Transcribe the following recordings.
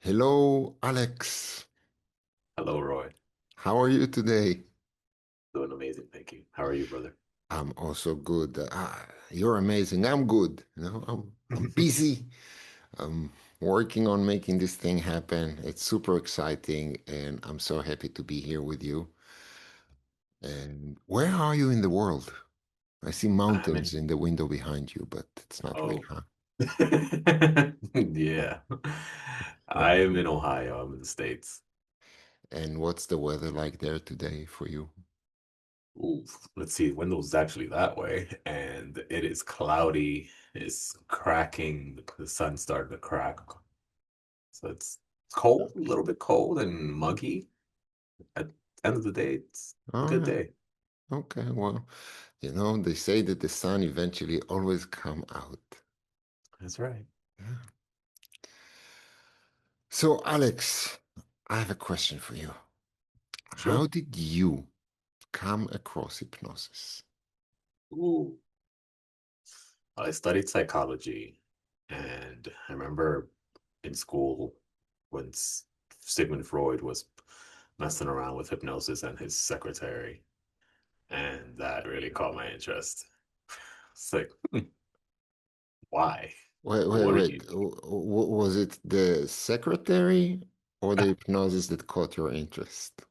Hello, Alex. Hello, Roy. How are you today? Doing amazing, thank you. How are you, brother? I'm also good. You're amazing. I'm good. I'm busy. I'm working on making this thing happen. It's super exciting, and I'm so happy to be here with you. And where are you in the world? I see I'm mountains in. in the window behind you, but it's not real, Oh, huh? yeah. I Wow. am in Ohio. I'm in the States. And what's the weather like there today for you? Ooh, let's see. Window's actually that way, and it is cloudy. It's cracking. The sun's starting to crack, so it's cold, a little bit cold and muggy. At the end of the day, it's a All good right. day. Okay. Well, they say that the sun eventually always come out. That's right. Yeah. So, Alex, I have a question for you. Sure. How did you come across hypnosis? Ooh. I studied psychology, and I remember in school when Sigmund Freud was messing around with hypnosis and his secretary, and that really caught my interest. It's like, why? Wait, wait, What are wait. you doing? Was it the secretary or the hypnosis that caught your interest?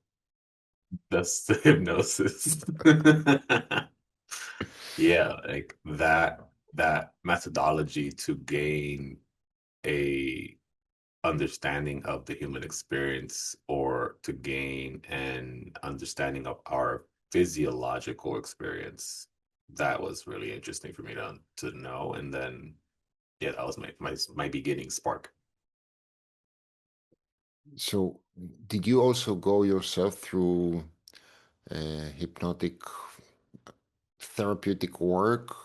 That's the hypnosis. Yeah, like that methodology to gain a understanding of the human experience or to gain an understanding of our physiological experience. That was really interesting for me to know. And then yeah, that was my beginning spark. So, did you also go yourself through hypnotic therapeutic work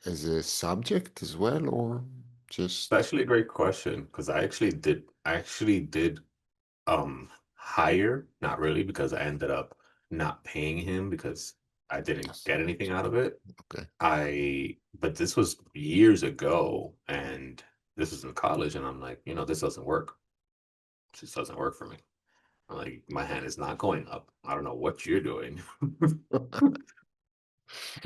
as a subject as well, or It's just actually a great question because I actually did hire, not really, because I ended up not paying him because I didn't yes? get anything out of it. Okay. But this was years ago, and this was in college, and I'm like, this doesn't work. This doesn't work for me. I'm like, my hand is not going up. I don't know what you're doing.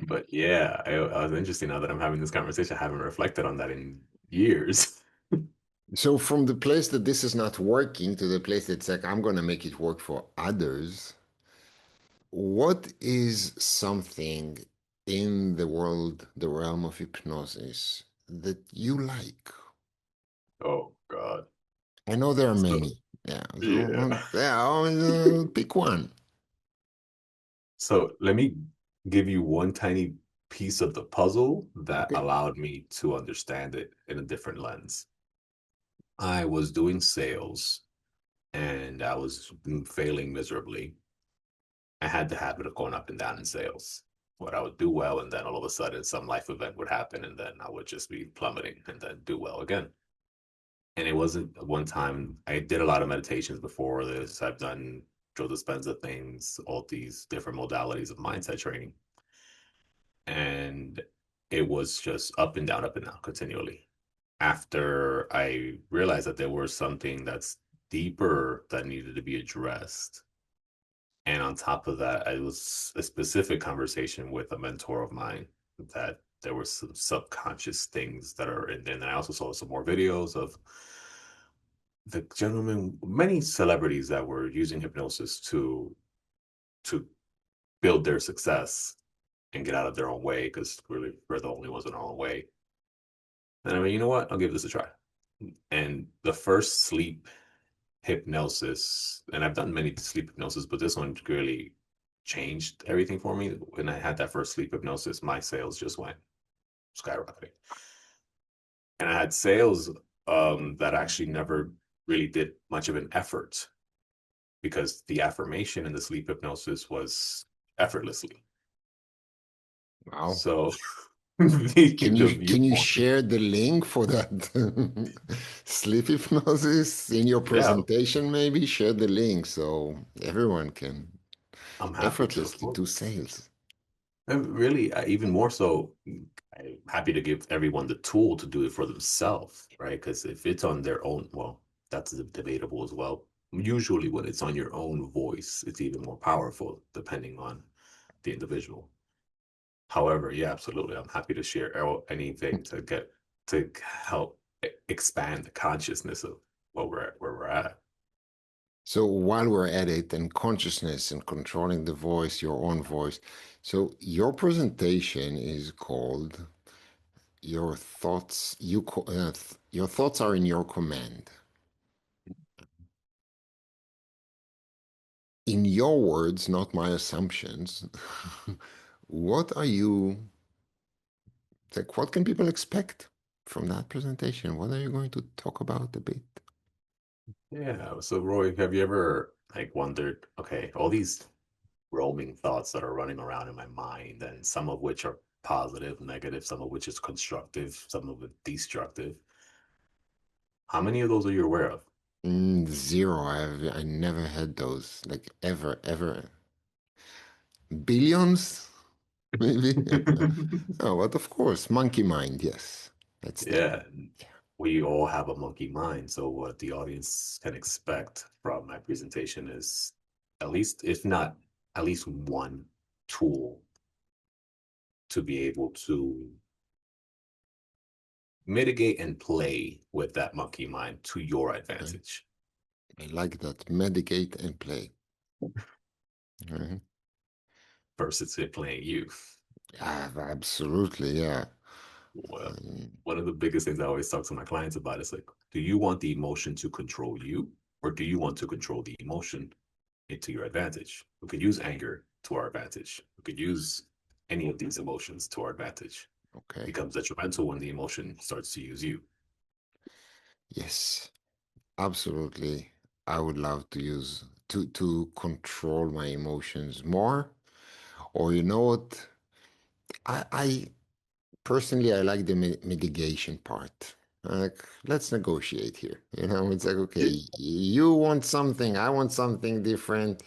But yeah, I was interesting now that I'm having this conversation. I haven't reflected on that in years. So from the place that this is not working to the place that's like, I'm going to make it work for others, what is something in the world, the realm of hypnosis that you like? Oh God. I know there are So many. Yeah. yeah. So, yeah, pick one. So let me give you one tiny piece of the puzzle that Okay. allowed me to understand it in a different lens. I was doing sales and I was failing miserably. I had the habit of going up and down in sales. What I would do well, and then all of a sudden some life event would happen, and then I would just be plummeting and then do well again. And it wasn't one time. I did a lot of meditations before this. I've done Joe Dispenza things, all these different modalities of mindset training. And it was just up and down continually. After I realized that there was something that's deeper that needed to be addressed. And on top of that, it was a specific conversation with a mentor of mine that there were some subconscious things that are in there. And I also saw some more videos of the gentleman, many celebrities that were using hypnosis to build their success and get out of their own way because really we're the only ones in our own way. And I mean, you know what? I'll give this a try. And the first sleep hypnosis, and I've done many sleep hypnosis, but this one really changed everything for me. When I had that first sleep hypnosis, my sales just went skyrocketing. And I had sales that actually never really did much of an effort because the affirmation in the sleep hypnosis was effortlessly. Wow. So the Can you viewpoint. share the link for that sleep hypnosis in your Yeah, presentation? Maybe share the link so everyone can I'm happy to, of effortlessly course. do sales. And really, even more so, I'm happy to give everyone the tool to do it for themselves, right? Because if it's on their own, well, that's debatable as well. Usually, when it's on your own voice, it's even more powerful, depending on the individual. However, yeah, absolutely. I'm happy to share anything to get to help expand the consciousness of where we're at. So while we're at it, and consciousness and controlling the voice, your own voice. So your presentation is called Your Thoughts. Your thoughts are in your command. In your words, not my assumptions. What are you like? What can people expect from that presentation? What are you going to talk about a bit? Yeah. So, Roy, have you ever like wondered, okay, all these roaming thoughts that are running around in my mind, and some of which are positive, negative, some of which is constructive, some of it destructive. How many of those are you aware of? Zero. I never had those like ever. Billions, maybe. Oh, but of course, monkey mind. Yes, that's there. Yeah, we all have a monkey mind. So what the audience can expect from my presentation is at least, if not at least one tool to be able to mitigate and play with that monkey mind to your Okay. advantage I like that. Medicate and play. Mhm. versus it playing you. Absolutely, yeah. Well, Um, one of the biggest things I always talk to my clients about is like, do you want the emotion to control you, or do you want to control the emotion into your advantage? We could use anger to our advantage. We could use any of these emotions to our advantage. It okay. becomes detrimental when the emotion starts to use you. Yes, absolutely. I would love to use to control my emotions more. Or you know what? I personally I like the mitigation part. Like, let's negotiate here. It's like, okay, you want something, I want something different.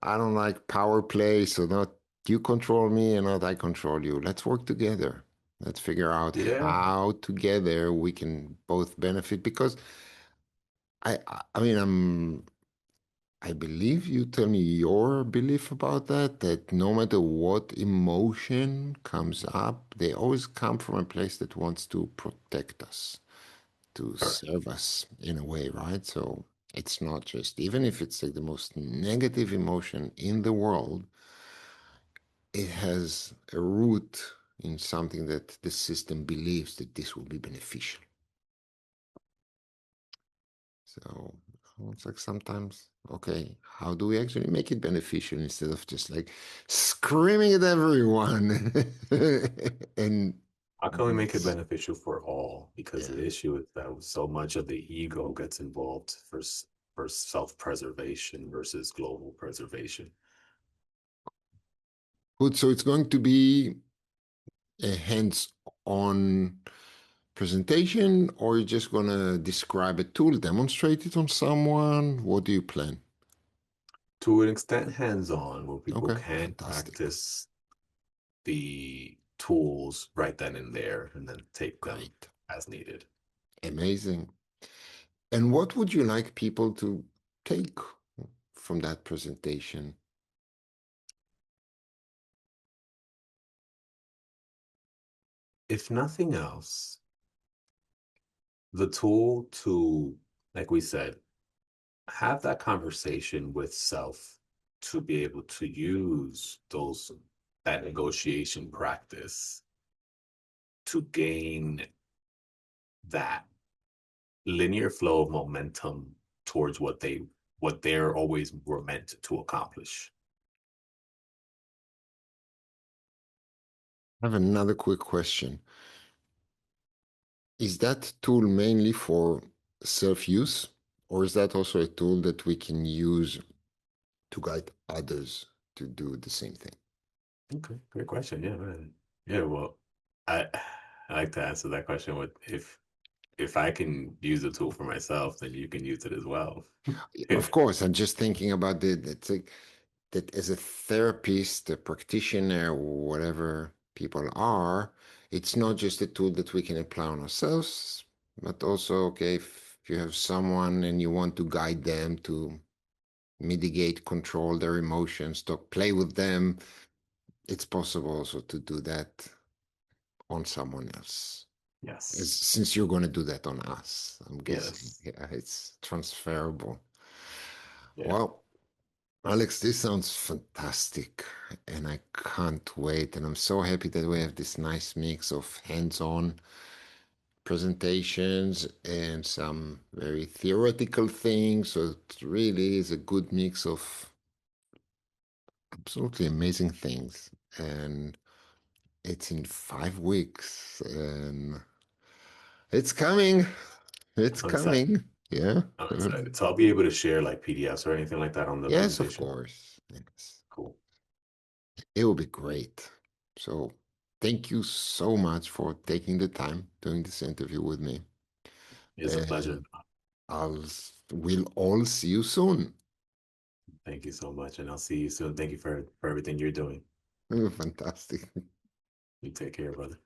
I don't like power play, so not you control me and not I control you. Let's work together. Let's figure out Yeah, how together we can both benefit because I mean I believe you tell me your belief about that, that no matter what emotion comes up, they always come from a place that wants to protect us, to correct. serve us in a way, right? So it's not just, even if it's like the most negative emotion in the world, it has a root in something that the system believes that this will be beneficial. So it's like sometimes, okay, how do we actually make it beneficial instead of just like screaming at everyone and How can we make it beneficial for all? Because yeah. the issue is that so much of the ego gets involved for self-preservation versus global preservation. Good. So it's going to be a hands-on presentation, or you're just gonna describe a tool, demonstrate it on someone? What do you plan? To an extent, hands-on, where people Okay, can fantastic. practice the tools right then and there and then take them Great. as needed. Amazing. And what would you like people to take from that presentation? If nothing else, the tool to, like we said, have that conversation with self to be able to use that negotiation practice to gain that linear flow of momentum towards what they're always were meant to accomplish. I have another quick question. Is that tool mainly for self-use, or is that also a tool that we can use to guide others to do the same thing? Okay, great question. Yeah, man. Yeah, well, I I like to answer that question with if I can use the tool for myself, then you can use it as well. Of Yeah, course, I'm just thinking about it's like that as a therapist, a practitioner, whatever people are, it's not just a tool that we can apply on ourselves, but also, okay, If you have someone and you want to guide them to mitigate, control their emotions, to play with them, it's possible also to do that on someone else. Yes. Since you're going to do that on us, I'm guessing. Yes. Yeah, it's transferable. Yeah. Well, Alex, this sounds fantastic, and I can't wait. And I'm so happy that we have this nice mix of hands-on presentations and some very theoretical things. So it really is a good mix of absolutely amazing things. And it's in 5 weeks, and it's coming. It's I'm excited. coming. Yeah. I'm excited. So I'll be able to share like PDFs or anything like that on the Yes, of presentation. course. Yes. Cool. It will be great. So thank you so much for taking the time doing this interview with me. It's a pleasure. And I'll we'll all see you soon. Thank you so much. And I'll see you soon. Thank you for everything you're doing. Fantastic. You take care, brother.